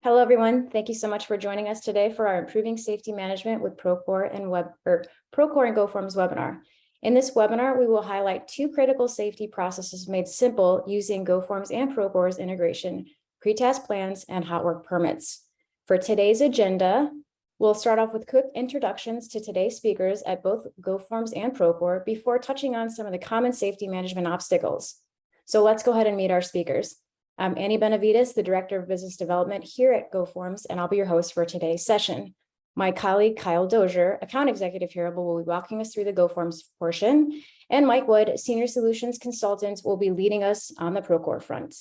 Hello, everyone. Thank you so much for joining us today for our Improving Safety Management with Procore and GoFormz webinar. In this webinar, we will highlight two critical safety processes made simple using GoFormz and Procore's integration, pre-task plans, and hot work permits. For today's agenda, we'll start off with quick introductions to today's speakers at both GoFormz and Procore before touching on some of the common safety management obstacles. So let's go ahead and meet our speakers. I'm Annie Benavides, the Director of Business Development here at GoFormz, and I'll be your host for today's session. My colleague, Kyle Dozier, Account Executive here, will be walking us through the GoFormz portion, and Mike Wood, Senior Solutions Consultant, will be leading us on the Procore front.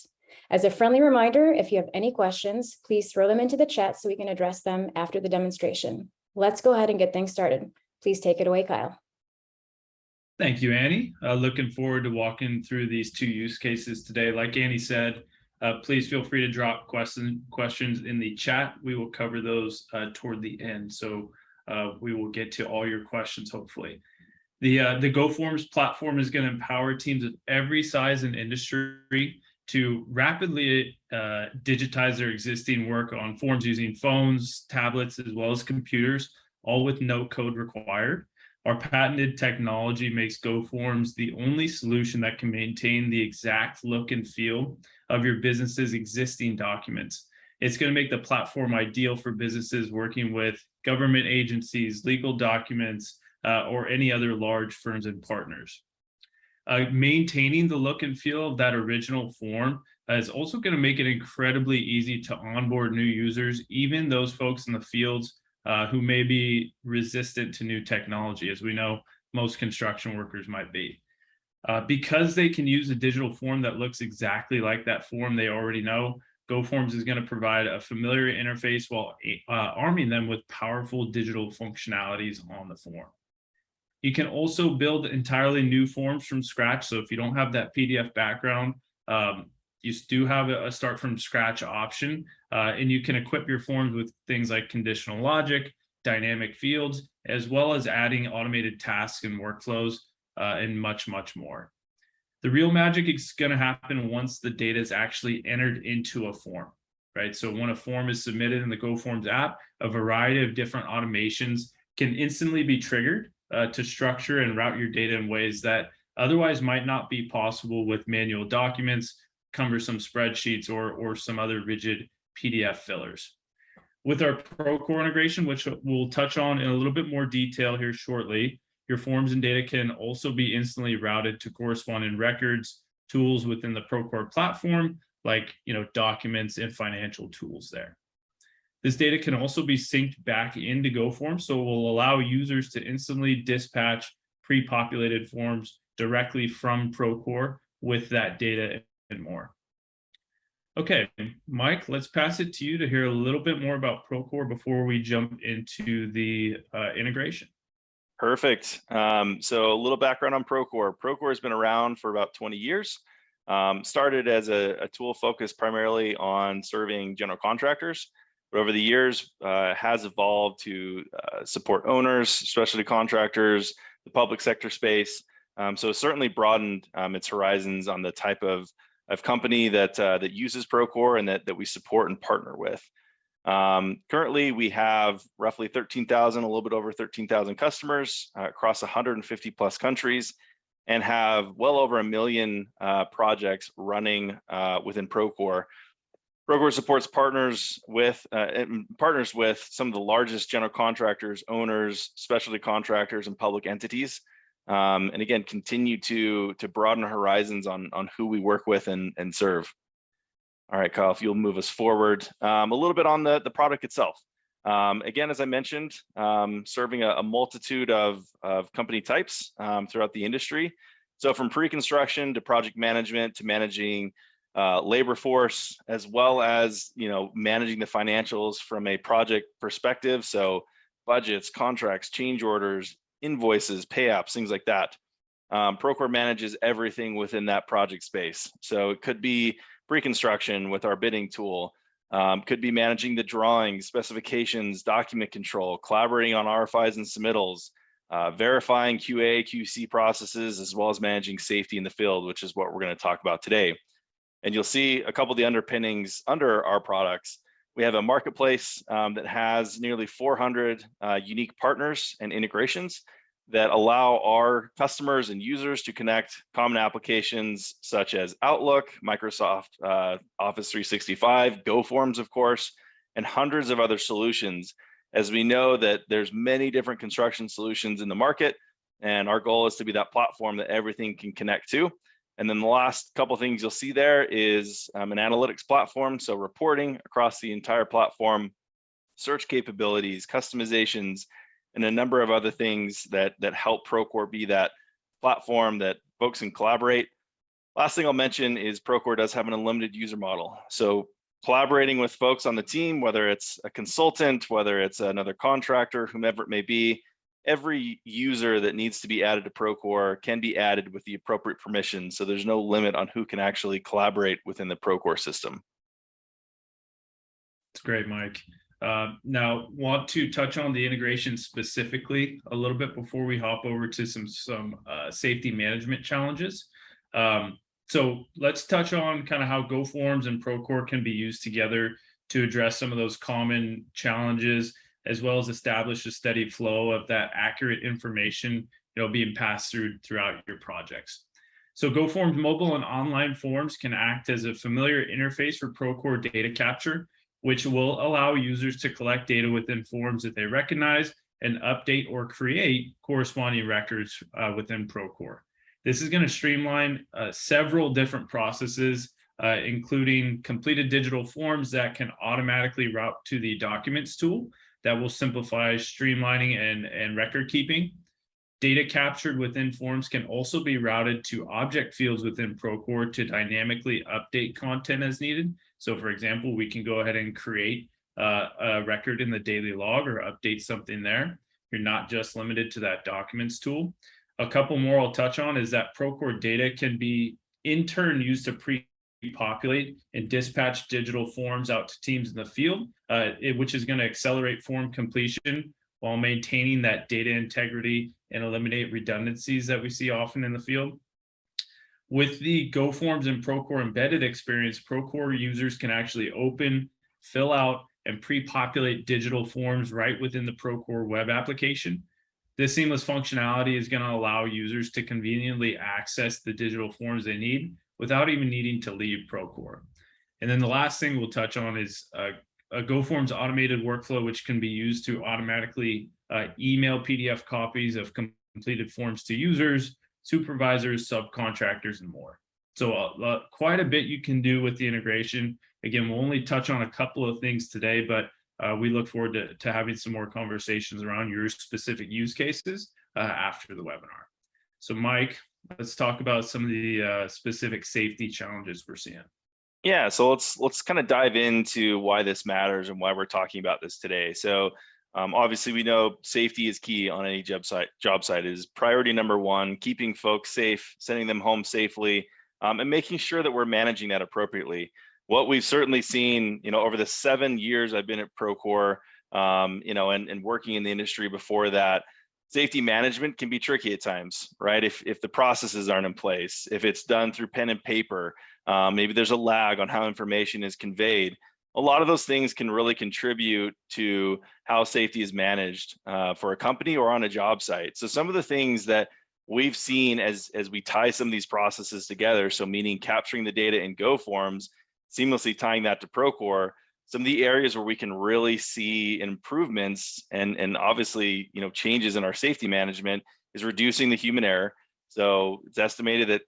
As a friendly reminder, if you have any questions, please throw them into the chat so we can address them after the demonstration. Let's go ahead and get things started. Please take it away, Kyle. Thank you, Annie. Looking forward to walking through these two use cases today. Like Annie said, please feel free to drop questions in the chat. We will cover those toward the end. So we will get to all your questions, hopefully. The GoFormz platform is going to empower teams of every size and industry to rapidly digitize their existing work on forms using phones, tablets, as well as computers, all with no code required. Our patented technology makes GoFormz the only solution that can maintain the exact look and feel of your business's existing documents. It's going to make the platform ideal for businesses working with government agencies, legal documents, or any other large firms and partners. Maintaining the look and feel of that original form is also going to make it incredibly easy to onboard new users, even those folks in the fields who may be resistant to new technology, as we know most construction workers might be. Because they can use a digital form that looks exactly like that form they already know, GoFormz is going to provide a familiar interface while arming them with powerful digital functionalities on the form. You can also build entirely new forms from scratch. So if you don't have that PDF background, you do have a start from scratch option, and you can equip your forms with things like conditional logic, dynamic fields, as well as adding automated tasks and workflows, and much, much more. The real magic is going to happen once the data is actually entered into a form, right? So when a form is submitted in the GoFormz app, a variety of different automations can instantly be triggered to structure and route your data in ways that otherwise might not be possible with manual documents, cumbersome spreadsheets, or some other rigid PDF fillers. With our Procore integration, which we'll touch on in a little bit more detail here shortly, your forms and data can also be instantly routed to corresponding records, tools within the Procore platform, like documents and financial tools there. This data can also be synced back into GoFormz, so it will allow users to instantly dispatch pre-populated forms directly from Procore with that data and more. Okay, Mike, let's pass it to you to hear a little bit more about Procore before we jump into the integration. Perfect. So a little background on Procore. Procore has been around for about 20 years. Started as a tool focused primarily on serving general contractors, but over the years has evolved to support owners, specialty contractors, the public sector space. So certainly broadened its horizons on the type of company that uses Procore and that we support and partner with. Currently, we have roughly 13,000, a little bit over 13,000 customers across 150 plus countries, and have well over 1 million projects running within Procore. Procore supports partners with some of the largest general contractors, owners, specialty contractors, and public entities. And again, continue to broaden our horizons on who we work with and serve. All right, Kyle, if you'll move us forward. A little bit on the product itself. Again, as I mentioned, serving a multitude of company types throughout the industry. So from pre-construction to project management to managing labor force, as well as managing the financials from a project perspective. So budgets, contracts, change orders, invoices, pay apps, things like that. Procore manages everything within that project space. So it could be pre-construction with our bidding tool, could be managing the drawings, specifications, document control, collaborating on RFIs and submittals, verifying QA, QC processes, as well as managing safety in the field, which is what we're going to talk about today. And you'll see a couple of the underpinnings under our products We have a marketplace that has nearly 400 unique partners and integrations that allow our customers and users to connect common applications such as Outlook, Microsoft Office 365, GoFormz, of course, and hundreds of other solutions, as we know that there's many different construction solutions in the market, and our goal is to be that platform that everything can connect to. And then the last couple of things you'll see there is an analytics platform, so reporting across the entire platform, search capabilities, customizations, and a number of other things that help Procore be that platform that folks can collaborate. Last thing I'll mention is Procore does have an unlimited user model. So collaborating with folks on the team, whether it's a consultant, whether it's another contractor, whomever it may be, every user that needs to be added to Procore can be added with the appropriate permissions. So there's no limit on who can actually collaborate within the Procore system. That's great, Mike. Now, want to touch on the integration specifically a little bit before we hop over to some safety management challenges. So let's touch on kind of how GoFormz and Procore can be used together to address some of those common challenges, as well as establish a steady flow of that accurate information, being passed throughout your projects. So GoFormz mobile and online forms can act as a familiar interface for Procore data capture, which will allow users to collect data within forms that they recognize and update or create corresponding records within Procore. This is going to streamline several different processes, including completed digital forms that can automatically route to the documents tool that will simplify streamlining and record keeping. Data captured within forms can also be routed to object fields within Procore to dynamically update content as needed. So for example, we can go ahead and create a record in the daily log or update something there. You're not just limited to that documents tool. A couple more I'll touch on is that Procore data can be in turn used to pre-populate and dispatch digital forms out to teams in the field, which is going to accelerate form completion while maintaining that data integrity and eliminate redundancies that we see often in the field. With the GoFormz and Procore embedded experience, Procore users can actually open, fill out, and pre-populate digital forms right within the Procore web application. This seamless functionality is going to allow users to conveniently access the digital forms they need without even needing to leave Procore. And then the last thing we'll touch on is a GoFormz automated workflow, which can be used to automatically email PDF copies of completed forms to users, supervisors, subcontractors, and more. So quite a bit you can do with the integration. Again, we'll only touch on a couple of things today, but we look forward to having some more conversations around your specific use cases after the webinar. So Mike, let's talk about some of the specific safety challenges we're seeing. Yeah, so let's kind of dive into why this matters and why we're talking about this today. So obviously we know safety is key on any job site is priority number one, keeping folks safe, sending them home safely, and making sure that we're managing that appropriately. What we've certainly seen, over the 7 years I've been at Procore, and working in the industry before that, safety management can be tricky at times, right? If the processes aren't in place, if it's done through pen and paper, maybe there's a lag on how information is conveyed. A lot of those things can really contribute to how safety is managed for a company or on a job site. So some of the things that we've seen as we tie some of these processes together, so meaning capturing the data in GoFormz, seamlessly tying that to Procore, some of the areas where we can really see improvements and obviously changes in our safety management is reducing the human error. So it's estimated that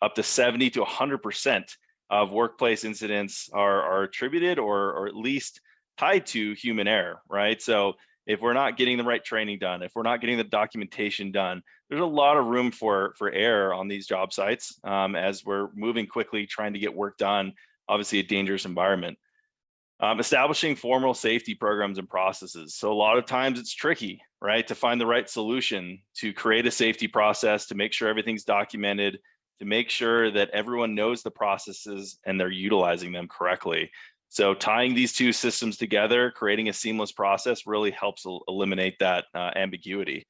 up to 70 to 100% of workplace incidents are attributed or at least tied to human error, right? So if we're not getting the right training done, if we're not getting the documentation done, there's a lot of room for error on these job sites as we're moving quickly, trying to get work done, obviously a dangerous environment. Establishing formal safety programs and processes. So a lot of times it's tricky, right, to find the right solution, to create a safety process, to make sure everything's documented, to make sure that everyone knows the processes and they're utilizing them correctly. So tying these two systems together, creating a seamless process really helps eliminate that ambiguity.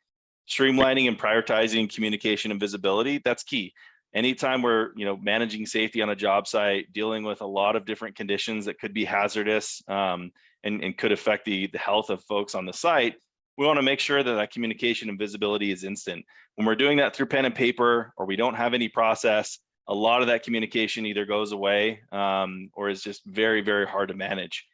Streamlining and prioritizing communication and visibility, that's key. anytime we're managing safety on a job site, dealing with a lot of different conditions that could be hazardous and could affect the health of folks on the site, we want to make sure that communication and visibility is instant. When we're doing that through pen and paper, or we don't have any process, a lot of that communication either goes away or is just very, very hard to manage.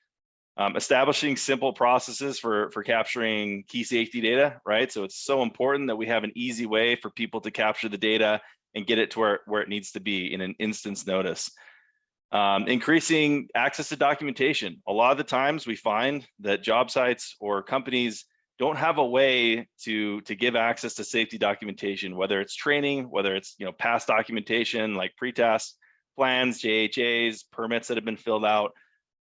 Establishing simple processes for capturing key safety data, right? So it's so important that we have an easy way for people to capture the data and get it to where it needs to be in an instance notice. Increasing access to documentation. A lot of the times we find that job sites or companies don't have a way to give access to safety documentation, whether it's training, whether it's past documentation like pre-test plans, JHAs, permits that have been filled out.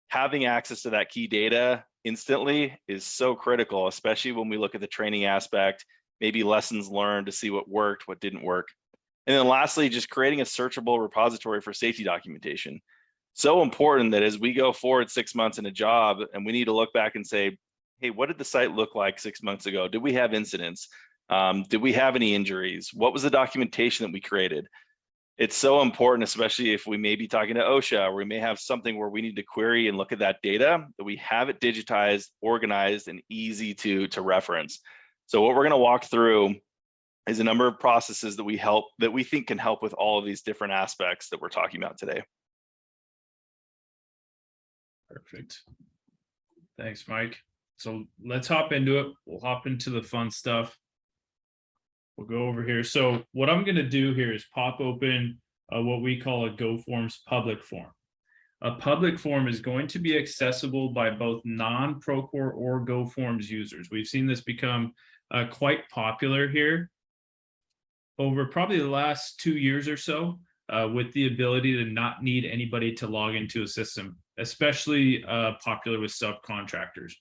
Having access to that key data instantly is so critical, especially when we look at the training aspect, maybe lessons learned to see what worked, what didn't work. And then lastly, just creating a searchable repository for safety documentation. So important that as we go forward 6 months in a job and we need to look back and say, hey, what did the site look like 6 months ago? Did we have incidents? Did we have any injuries? What was the documentation that we created? It's so important, especially if we may be talking to OSHA, or we may have something where we need to query and look at that data, that we have it digitized, organized, and easy to reference. So what we're going to walk through is a number of processes that we think can help with all of these different aspects that we're talking about today. Perfect. Thanks, Mike. So let's hop into it. We'll hop into the fun stuff. We'll go over here. So what I'm going to do here is pop open what we call a GoFormz public form. A public form is going to be accessible by both non-Procore or GoFormz users. We've seen this become quite popular here over probably the last 2 years or so, with the ability to not need anybody to log into a system, especially popular with subcontractors.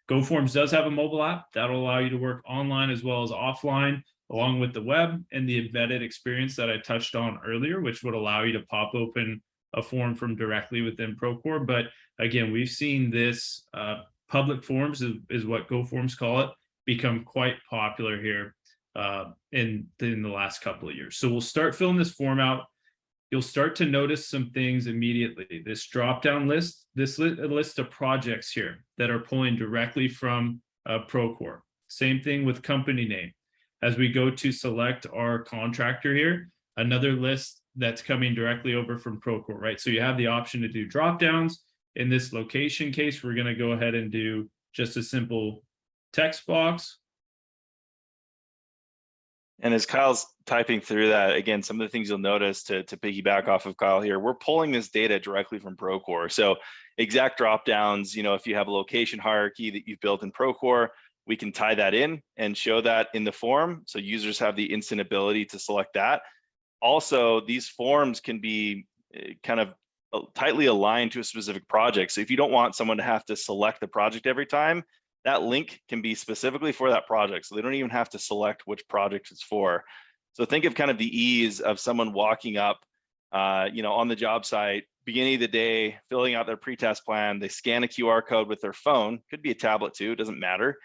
GoFormz does have a mobile app that'll allow you to work online as well as offline, along with the web and the embedded experience that I touched on earlier, which would allow you to pop open a form from directly within Procore. But again, we've seen this public forms is what GoFormz call it, become quite popular here in the last couple of years. So we'll start filling this form out. You'll start to notice some things immediately. This drop-down list, a list of projects here that are pulling directly from Procore. Same thing with company name. As we go to select our contractor here, another list that's coming directly over from Procore, right? So you have the option to do drop-downs. In this location case, we're going to go ahead and do just a simple text box. And as Kyle's typing through that, again, some of the things you'll notice to piggyback off of Kyle here, we're pulling this data directly from Procore. So exact dropdowns, if you have a location hierarchy that you've built in Procore, we can tie that in and show that in the form. So users have the instant ability to select that. Also, these forms can be kind of tightly aligned to a specific project. So if you don't want someone to have to select the project every time, that link can be specifically for that project. So they don't even have to select which project it's for. So think of kind of the ease of someone walking up, on the job site, beginning of the day, filling out their pre-test plan. They scan a QR code with their phone, could be a tablet too, it doesn't matter.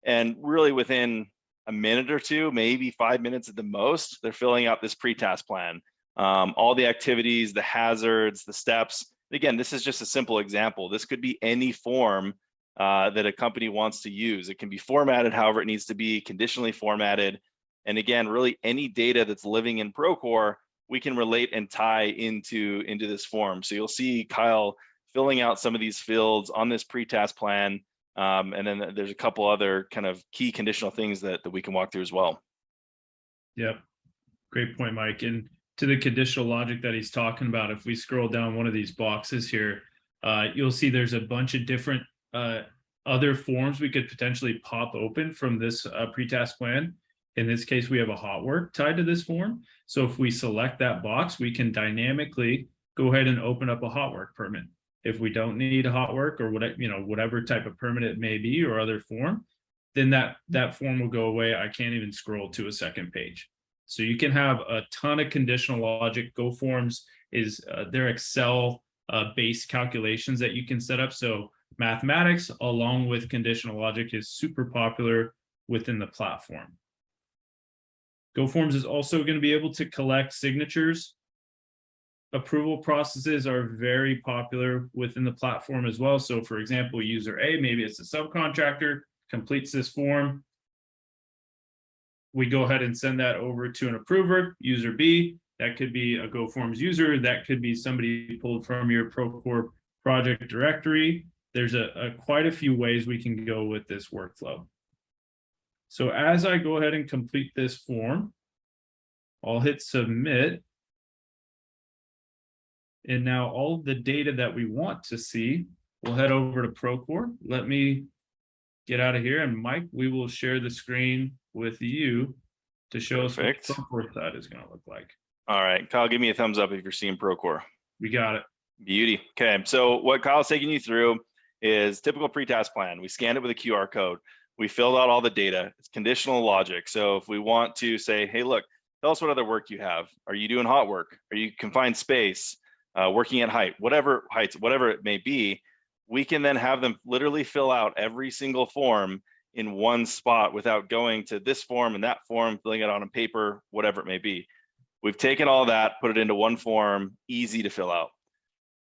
And really within a minute or two, maybe 5 minutes at the most, they're filling out this pre-task plan. All the activities, the hazards, the steps. Again, this is just a simple example. This could be any form that a company wants to use. It can be formatted however it needs to be, conditionally formatted. And again, really any data that's living in Procore, we can relate and tie into this form. So you'll see Kyle filling out some of these fields on this pre-task plan. And then there's a couple other kind of key conditional things that we can walk through as well. Yep. Great point, Mike. And to the conditional logic that he's talking about, if we scroll down one of these boxes here, you'll see there's a bunch of different other forms we could potentially pop open from this pre-task plan. In this case, we have a hot work tied to this form. So if we select that box, we can dynamically go ahead and open up a hot work permit. If we don't need a hot work or whatever type of permit it may be or other form, then that form will go away. I can't even scroll to a second page. So you can have a ton of conditional logic. GoFormz is their Excel based calculations that you can set up. So mathematics along with conditional logic is super popular within the platform. GoFormz is also going to be able to collect signatures. Approval processes are very popular within the platform as well. So for example, user A, maybe it's a subcontractor, completes this form. We go ahead and send that over to an approver. User B, that could be a GoFormz user, that could be somebody pulled from your Procore project directory. There's quite a few ways we can go with this workflow. So as I go ahead and complete this form, I'll hit submit. And now all the data that we want to see, we'll head over to Procore. Let me get out of here. And Mike, we will share the screen with you to show us what the Procore side is going to look like. All right, Kyle, give me a thumbs up if you're seeing Procore. We got it. Beauty. Okay, so what Kyle's taking you through is typical pre-task plan. We scanned it with a QR code. We filled out all the data. It's conditional logic. So if we want to say, hey, look, tell us what other work you have. Are you doing hot work? Are you confined space? Working at height, whatever it may be, we can then have them literally fill out every single form in one spot without going to this form and that form, filling it out on paper, whatever it may be. We've taken all that, put it into one form, easy to fill out.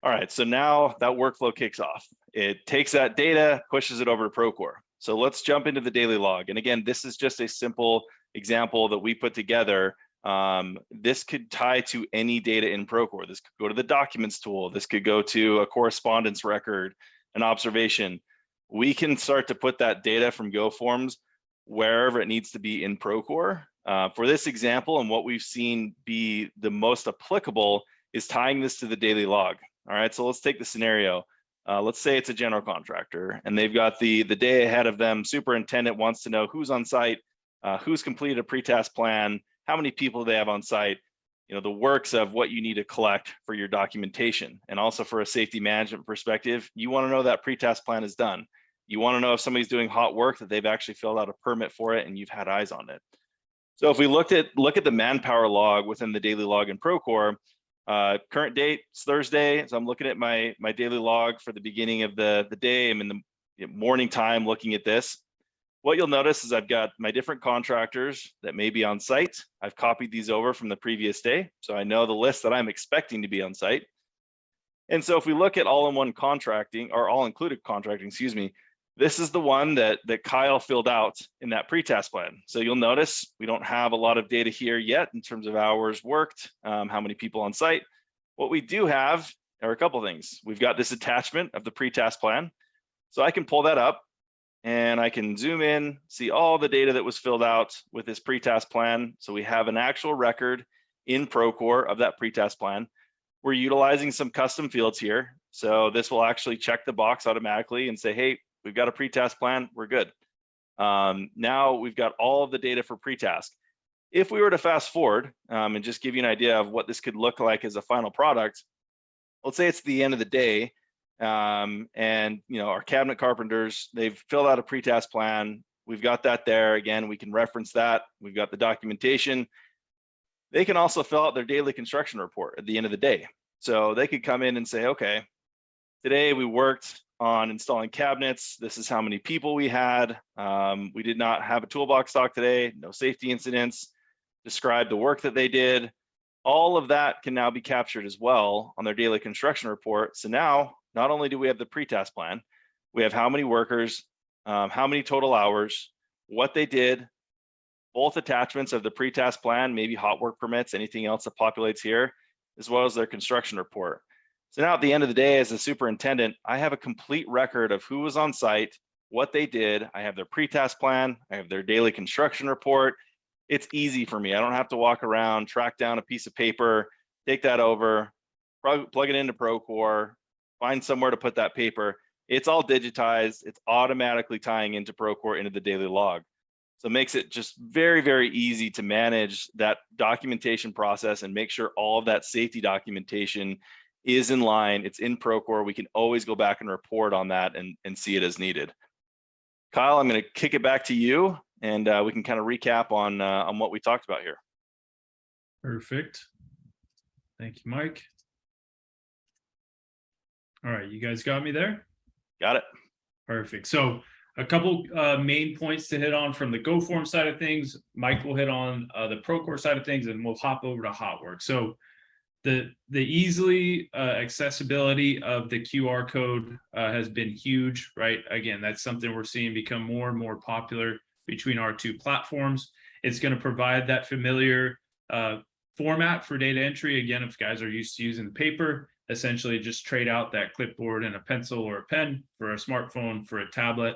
All right, so now that workflow kicks off. It takes that data, pushes it over to Procore. So let's jump into the daily log. And again, this is just a simple example that we put together. This could tie to any data in Procore. This could go to the documents tool. This could go to a correspondence record, an observation. We can start to put that data from GoFormz wherever it needs to be in Procore. For this example, and what we've seen be the most applicable is tying this to the daily log. All right, so let's take the scenario. Let's say it's a general contractor and they've got the day ahead of them. Superintendent wants to know who's on site, who's completed a pre-task plan, how many people they have on site, you know, the works of what you need to collect for your documentation. And also for a safety management perspective, you want to know that pre-task plan is done. You want to know if somebody's doing hot work, that they've actually filled out a permit for it and you've had eyes on it. So if we look at the manpower log within the daily log in Procore, current date is Thursday. So I'm looking at my daily log for the beginning of the day. I'm in the morning time looking at this. What you'll notice is I've got my different contractors that may be on site. I've copied these over from the previous day. So I know the list that I'm expecting to be on site. And so if we look at all-in-one contracting or all-included contracting, excuse me, this is the one that Kyle filled out in that pre-task plan. So you'll notice we don't have a lot of data here yet in terms of hours worked, how many people on site. What we do have are a couple things. We've got this attachment of the pre-task plan. So I can pull that up and I can zoom in, see all the data that was filled out with this pre-task plan. So we have an actual record in Procore of that pre-task plan. We're utilizing some custom fields here. So this will actually check the box automatically and say, hey, we've got a pre-task plan, we're good. Now we've got all of the data for pre-task. If we were to fast forward and just give you an idea of what this could look like as a final product, let's say it's the end of the day, and you know, our cabinet carpenters, they've filled out a pre-task plan. We've got that there. Again, we can reference that. We've got the documentation. They can also fill out their daily construction report at the end of the day. So they could come in and say, okay, today we worked on installing cabinets. This is how many people we had. We did not have a toolbox stock today, no safety incidents, describe the work that they did. All of that can now be captured as well on their daily construction report. So now, not only do we have the pre-task plan, we have how many workers, how many total hours, what they did, both attachments of the pre-task plan, maybe hot work permits, anything else that populates here, as well as their construction report. So now at the end of the day, as a superintendent, I have a complete record of who was on site, what they did. I have their pre-task plan, I have their daily construction report. It's easy for me. I don't have to walk around, track down a piece of paper, take that over, plug it into Procore, find somewhere to put that paper. It's all digitized. It's automatically tying into Procore into the daily log. So it makes it just very, very easy to manage that documentation process and make sure all of that safety documentation is in line. It's in Procore. We can always go back and report on that and see it as needed. Kyle, I'm going to kick it back to you, and we can kind of recap on what we talked about here. Perfect. Thank you, Mike. All right, you guys got me there? Got it. Perfect. So A couple main points to hit on from the GoForm side of things. Mike will hit on the Procore side of things, and we'll hop over to Hotwork. So the easily accessibility of the QR code has been huge, right? Again, that's something we're seeing become more and more popular between our two platforms. It's going to provide that familiar format for data entry. Again, if guys are used to using the paper, essentially just trade out that clipboard and a pencil or a pen for a smartphone, for a tablet.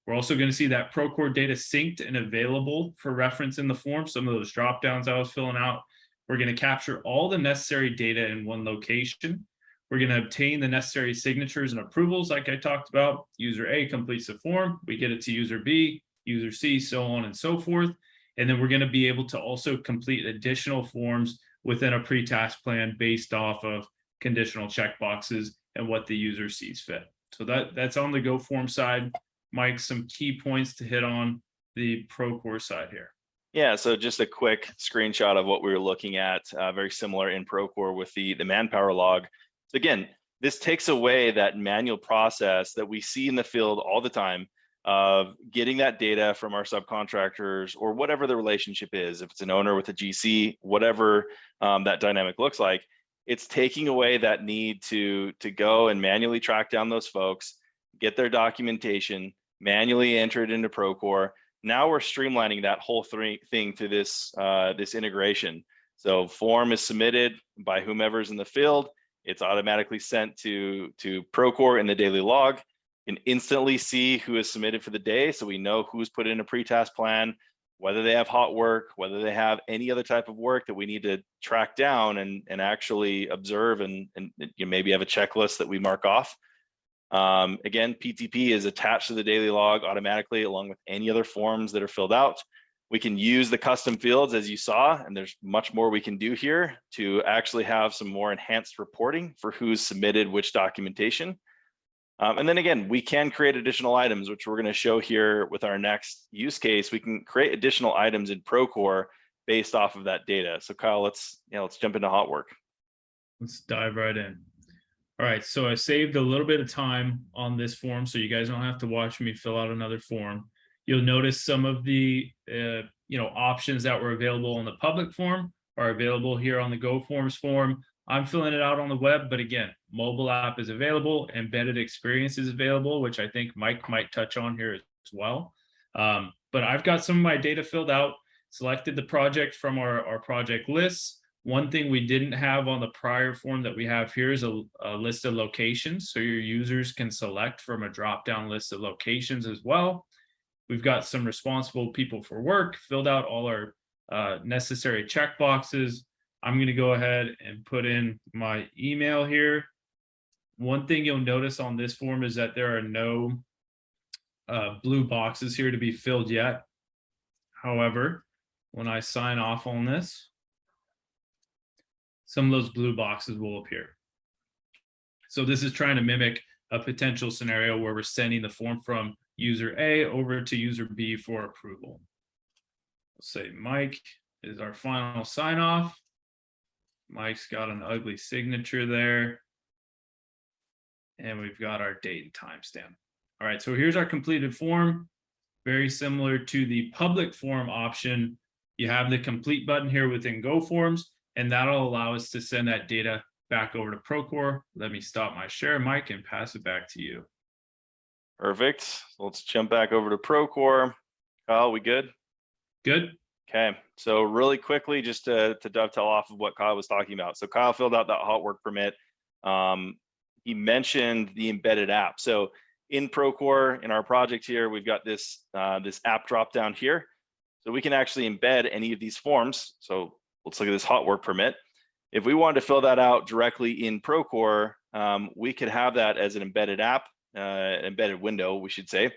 We're also going to see that Procore data synced and available for reference in the form. Some of those drop downs I was filling out. We're going to capture all the necessary data in one location. We're going to obtain the necessary signatures and approvals like I talked about. User A completes the form. We get it to user B, user C, so on and so forth. And then we're going to be able to also complete additional forms within a pre-task plan based off of conditional checkboxes and what the user sees fit. So that's on the GoForm side. Mike, some key points to hit on the Procore side here. Yeah, so just a quick screenshot of what we were looking at, very similar in Procore with the manpower log. So again, this takes away that manual process that we see in the field all the time of getting that data from our subcontractors or whatever the relationship is, if it's an owner with a GC, whatever that dynamic looks like. It's taking away that need to go and manually track down those folks, get their documentation, manually enter it into Procore. Now we're streamlining that whole thing through this integration. So form is submitted by whomever's in the field. It's automatically sent to Procore in the daily log. You can instantly see who is submitted for the day, so we know who's put in a pre-task plan, whether they have hot work, whether they have any other type of work that we need to track down and actually observe, and you maybe have a checklist that we mark off. Again, PTP is attached to the daily log automatically along with any other forms that are filled out. We can use the custom fields as you saw, and there's much more we can do here to actually have some more enhanced reporting for who's submitted which documentation. And then again, we can create additional items, which we're going to show here with our next use case. We can create additional items in Procore based off of that data. So Kyle, let's jump into Hotwork. Let's dive right in. All right, so I saved a little bit of time on this form, so you guys don't have to watch me fill out another form. You'll notice some of the options that were available on the public form are available here on the GoFormz form. I'm filling it out on the web, but again, mobile app is available, embedded experience is available, which I think Mike might touch on here as well. But I've got some of my data filled out, selected the project from our project lists. One thing we didn't have on the prior form that we have here is a list of locations. So your users can select from a drop-down list of locations as well. We've got some responsible people for work, filled out all our necessary checkboxes. I'm going to go ahead and put in my email here. One thing you'll notice on this form is that there are no blue boxes here to be filled yet. However, when I sign off on this, some of those blue boxes will appear. So this is trying to mimic a potential scenario where we're sending the form from user A over to user B for approval. Let's say Mike is our final sign off. Mike's got an ugly signature there. And we've got our date and timestamp. All right, so here's our completed form. Very similar to the public form option. You have the complete button here within GoFormz, and that'll allow us to send that data back over to Procore. Let me stop my share, Mike, and pass it back to you. Perfect. Let's jump back over to Procore. Kyle, we good? Good. Okay, so really quickly, just to dovetail off of what Kyle was talking about. So Kyle filled out that hot work permit. He mentioned the embedded app. So in Procore, in our project here, we've got this app drop down here. So we can actually embed any of these forms. So let's look at this hot work permit. If we wanted to fill that out directly in Procore, we could have that as an embedded app, an embedded window, we should say.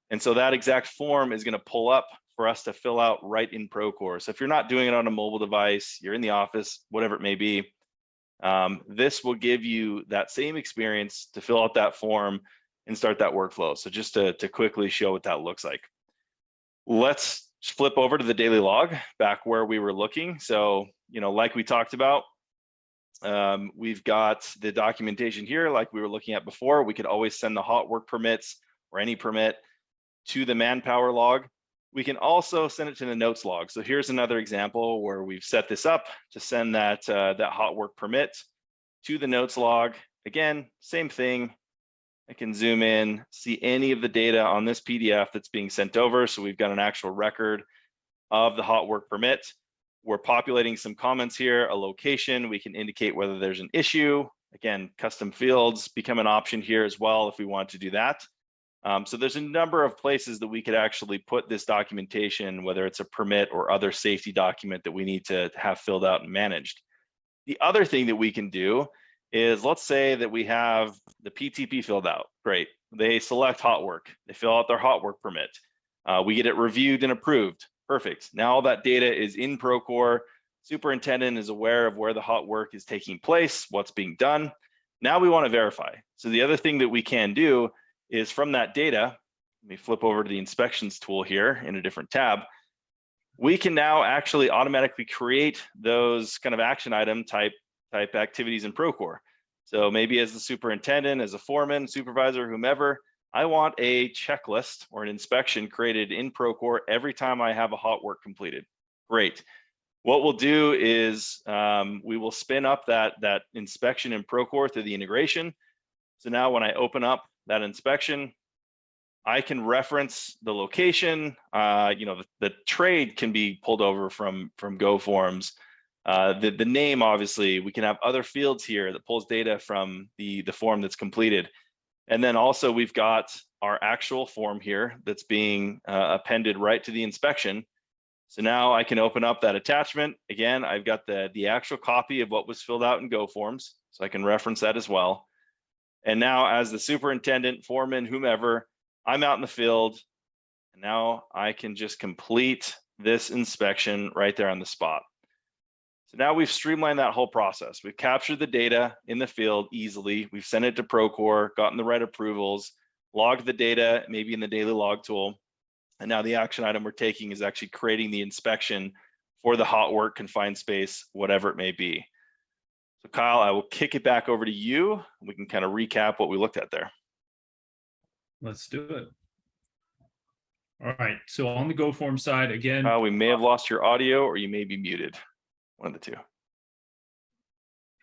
And so that exact form is going to pull up for us to fill out right in Procore. So if you're not doing it on a mobile device, you're in the office, whatever it may be, this will give you that same experience to fill out that form and start that workflow. So just to quickly show what that looks like. Let's flip over to the daily log back where we were looking. So, like we talked about, we've got the documentation here, like we were looking at before. We could always send the hot work permits or any permit to the manpower log. We can also send it to the notes log. So here's another example where we've set this up to send that, that hot work permit to the notes log. Again, same thing. I can zoom in, see any of the data on this PDF that's being sent over. So we've got an actual record of the hot work permit. We're populating some comments here, a location. We can indicate whether there's an issue. Again, custom fields become an option here as well if we want to do that. So there's a number of places that we could actually put this documentation, whether it's a permit or other safety document that we need to have filled out and managed. The other thing that we can do is, let's say that we have the PTP filled out. Great. They select hot work. They fill out their hot work permit. We get it reviewed and approved. Perfect. Now all that data is in Procore. Superintendent is aware of where the hot work is taking place, what's being done. Now we want to verify. So the other thing that we can do is from that data, let me flip over to the inspections tool here in a different tab. We can now actually automatically create those kind of action item type activities in Procore. So maybe as the superintendent, as a foreman, supervisor, whomever, I want a checklist or an inspection created in Procore every time I have a hot work completed. Great. What we'll do is we will spin up that inspection in Procore through the integration. So now when I open up that inspection, I can reference the location. The trade can be pulled over from GoFormz. The name, obviously, we can have other fields here that pulls data from the form that's completed. And then also we've got our actual form here that's being appended right to the inspection. So now I can open up that attachment. Again, I've got the actual copy of what was filled out in GoFormz, so I can reference that as well. And now as the superintendent, foreman, whomever, I'm out in the field, and now I can just complete this inspection right there on the spot. So now we've streamlined that whole process. We've captured the data in the field easily. We've sent it to Procore, gotten the right approvals, logged the data, maybe in the daily log tool. And now the action item we're taking is actually creating the inspection for the hot work, confined space, whatever it may be. So Kyle, I will kick it back over to you. We can kind of recap what we looked at there. Let's do it. All right. So on the GoFormz side, again, We may have lost your audio, or you may be muted. One of the two.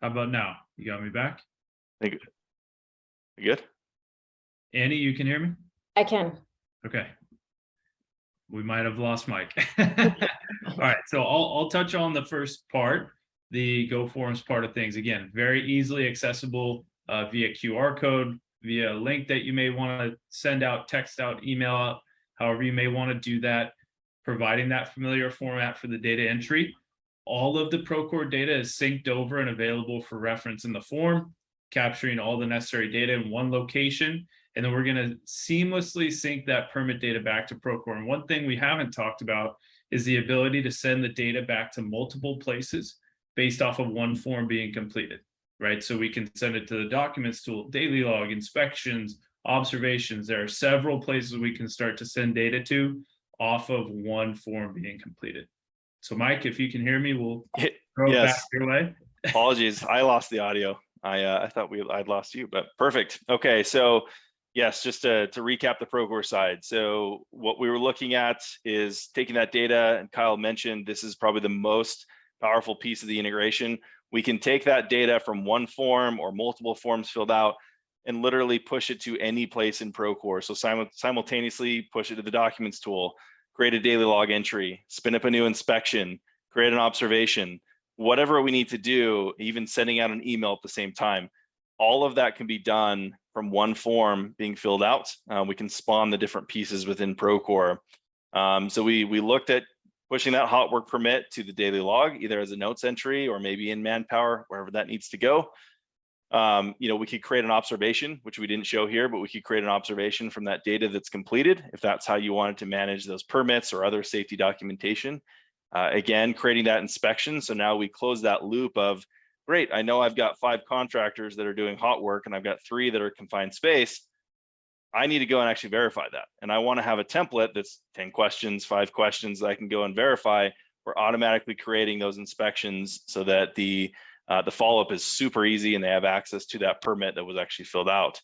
How about now? You got me back? You good? Annie, you can hear me? I can. Okay. We might have lost Mike. All right. So I'll touch on the first part, the GoFormz part of things. Again, very easily accessible via QR code, via a link that you may want to send out, text out, email out, however you may want to do that, providing that familiar format for the data entry. All of the Procore data is synced over and available for reference in the form, capturing all the necessary data in one location. And then we're going to seamlessly sync that permit data back to Procore. And one thing we haven't talked about is the ability to send the data back to multiple places based off of one form being completed, right? So we can send it to the documents tool, daily log, inspections, observations. There are several places we can start to send data to off of one form being completed. So Mike, if you can hear me, we'll throw it back your way. Apologies, I lost the audio. I thought I'd lost you, but perfect. Okay, so yes, just to recap the Procore side. So what we were looking at is taking that data, and Kyle mentioned this is probably the most powerful piece of the integration. We can take that data from one form or multiple forms filled out and literally push it to any place in Procore. So simultaneously push it to the documents tool, create a daily log entry, spin up a new inspection, create an observation, whatever we need to do, even sending out an email at the same time. All of that can be done from one form being filled out. We can spawn the different pieces within Procore. So we looked at pushing that hot work permit to the daily log, either as a notes entry or maybe in Manpower, wherever that needs to go. We could create an observation, which we didn't show here, but we could create an observation from that data that's completed, if that's how you wanted to manage those permits or other safety documentation. Again, creating that inspection. So now we close that loop of, great, I know I've got 5 contractors that are doing hot work and I've got 3 that are confined space. I need to go and actually verify that. And I want to have a template that's 10 questions, 5 questions that I can go and verify. We're automatically creating those inspections so that the follow-up is super easy and they have access to that permit that was actually filled out.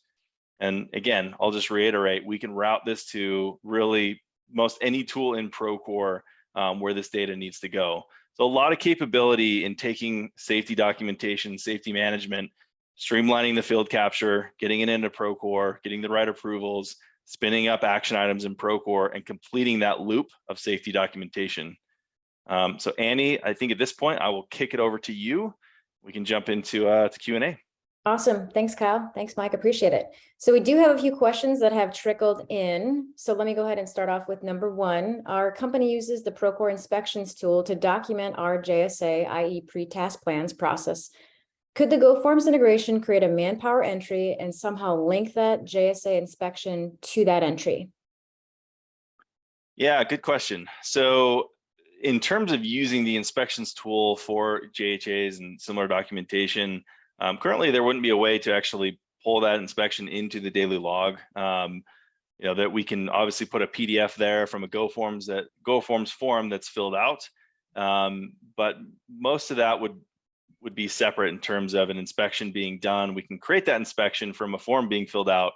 And again, I'll just reiterate, we can route this to really most any tool in Procore where this data needs to go. So a lot of capability in taking safety documentation, safety management, streamlining the field capture, getting it into Procore, getting the right approvals, spinning up action items in Procore, and completing that loop of safety documentation. So Annie, I think at this point, I will kick it over to you. We can jump into to Q&A. Awesome. Thanks, Kyle. Thanks, Mike. Appreciate it. So we do have a few questions that have trickled in. So let me go ahead and start off with number one. Our company uses the Procore inspections tool to document our JSA, i.e. pre-task plans process. Could the GoFormz integration create a manpower entry and somehow link that JSA inspection to that entry? Yeah, good question. So in terms of using the inspections tool for JHAs and similar documentation, currently there wouldn't be a way to actually pull that inspection into the daily log. That we can obviously put a PDF there from a GoFormz form that's filled out, but most of that would be separate in terms of an inspection being done. We can create that inspection from a form being filled out,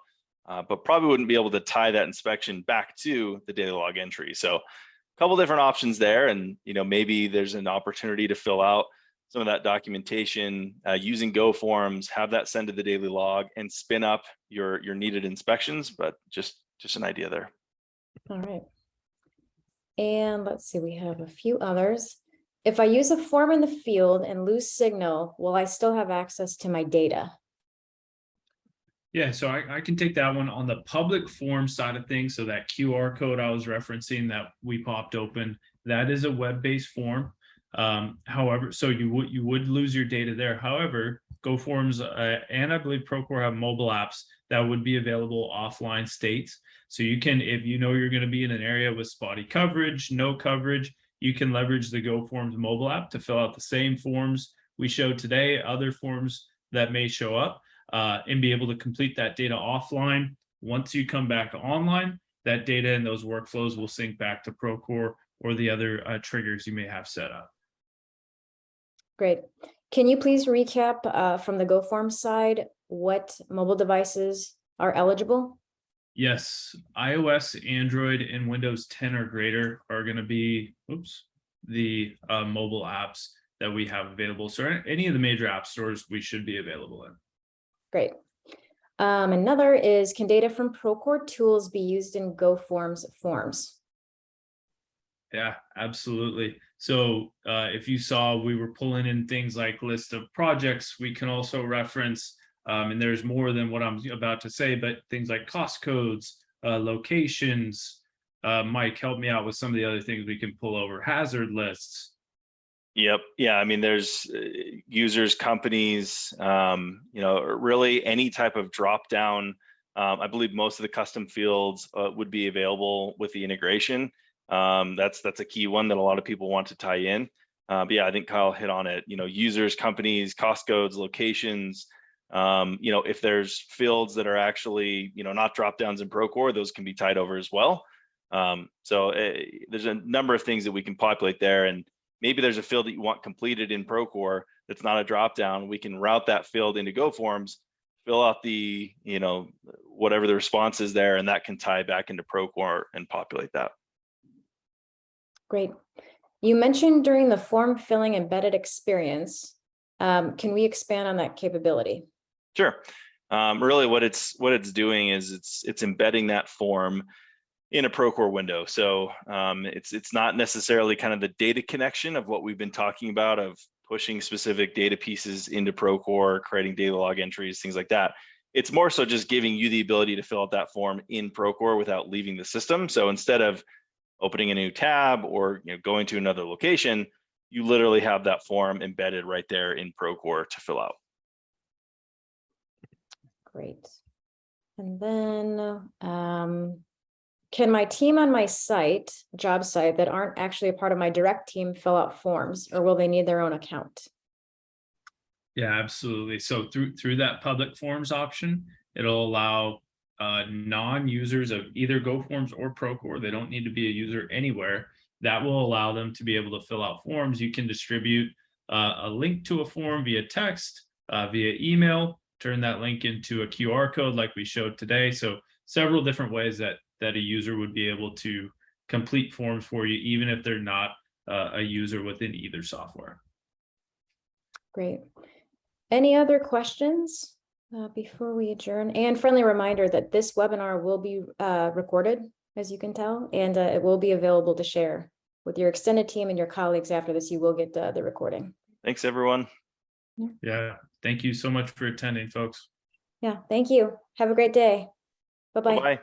but probably wouldn't be able to tie that inspection back to the daily log entry. So a couple different options there, and maybe there's an opportunity to fill out some of that documentation using GoFormz, have that send to the daily log, and spin up your needed inspections. But just an idea there. All right. And let's see, we have a few others. If I use a form in the field and lose signal, will I still have access to my data? Yeah, so I can take that one on the public form side of things. So that QR code I was referencing that we popped open, that is a web-based form. However, so you would lose your data there. However, GoFormz and I believe Procore have mobile apps that would be available offline states. So you can, if you're going to be in an area with spotty coverage, no coverage, you can leverage the GoFormz mobile app to fill out the same forms we showed today, other forms that may show up, and be able to complete that data offline. Once you come back online, that data and those workflows will sync back to Procore or the other triggers you may have set up. Great. Can you please recap from the GoFormz side what mobile devices are eligible? Yes, iOS, Android, and Windows 10 or greater are going to be the mobile apps that we have available. So any of the major app stores we should be available in. Great. Another is, can data from Procore tools be used in GoFormz forms? Yeah, absolutely. So if you saw, we were pulling in things like list of projects. We can also reference, and there's more than what I'm about to say, but things like cost codes, locations. Mike, help me out with some of the other things we can pull over. Hazard lists. Yep. Yeah. I mean, there's users, companies, really any type of drop down. I believe most of the custom fields would be available with the integration. That's a key one that a lot of people want to tie in. But yeah, I think Kyle hit on it. Users, companies, cost codes, locations. If there's fields that are actually not drop downs in Procore, those can be tied over as well. So there's a number of things that we can populate there, and maybe there's a field that you want completed in Procore that's not a drop down. We can route that field into GoFormz, fill out the whatever the response is there, and that can tie back into Procore and populate that. Great. You mentioned during the form filling embedded experience. Can we expand on that capability? Sure. Really what it's doing is it's embedding that form in a Procore window. So it's not necessarily kind of the data connection of what we've been talking about of pushing specific data pieces into Procore, creating data log entries, things like that. It's more so just giving you the ability to fill out that form in Procore without leaving the system. So instead of opening a new tab or going to another location, you literally have that form embedded right there in Procore to fill out. Great. And then can my team on my site, job site, that aren't actually a part of my direct team fill out forms, or will they need their own account? Yeah, absolutely. So through that public forms option, it'll allow non-users of either GoFormz or Procore, they don't need to be a user anywhere, that will allow them to be able to fill out forms. You can distribute a link to a form via text, via email, turn that link into a QR code like we showed today. So several different ways that a user would be able to complete forms for you, even if they're not a user within either software. Great. Any other questions before we adjourn? And friendly reminder that this webinar will be recorded, as you can tell, and it will be available to share with your extended team and your colleagues after this. You will get the recording. Thanks, everyone. Yeah. Thank you so much for attending, folks. Yeah, thank you. Have a great day. Bye-bye. Bye-bye.